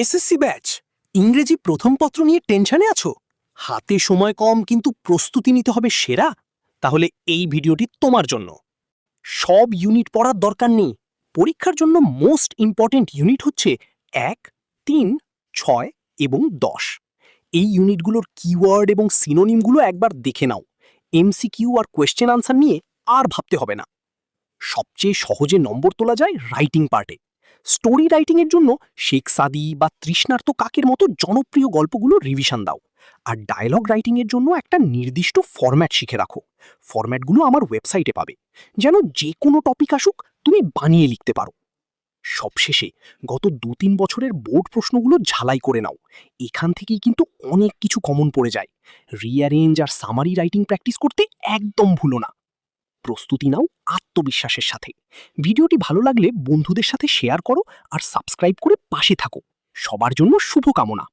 SSC batch ইংরেজি প্রথম পত্র নিয়ে টেনশনে আছো? হাতে সময় কম কিন্তু প্রস্তুতি নিতে হবে সেরা? তাহলে এই ভিডিওটি তোমার জন্য। সব ইউনিট পড়ার দরকার নেই। পরীক্ষার জন্য মোস্ট ইম্পর্টেন্ট ইউনিট হচ্ছে 1, 3, 6 এবং 10। এই ইউনিটগুলোর কিওয়ার্ড এবং সিনোনিমগুলো একবার দেখে নাও। এমসিকিউ আর কোয়েশ্চেন আনসার নিয়ে আর ভাবতে হবে না। সবচেয়ে সহজে নম্বর তোলা যায় রাইটিং পার্টে। স্টোরি রাইটিং এর জন্য শেখ সাদি বা তৃষ্ণার্ত কাকের মতো জনপ্রিয় গল্পগুলো রিভিশন দাও। আর ডায়লগ রাইটিং এর জন্য একটা নির্দিষ্ট ফরম্যাট শিখে রাখো। ফরম্যাটগুলো আমার ওয়েবসাইটে পাবে, যেন যে কোনো টপিক আসুক তুমি বানিয়ে লিখতে পারো। সবশেষে গত 2-3 বছরের বোর্ড প্রশ্নগুলো ঝালাই করে নাও। এখান থেকেই কিন্তু অনেক কিছু কমন পড়ে যায়। রিঅ্যারেঞ্জ আর সামারি রাইটিং প্র্যাকটিস করতে একদম ভুলো না। প্রস্তুতি নাও আত্মবিশ্বাসের সাথে। ভিডিওটি ভালো লাগলে বন্ধুদের সাথে শেয়ার করো আর সাবস্ক্রাইব করে পাশে থাকো। সবার জন্য শুভকামনা।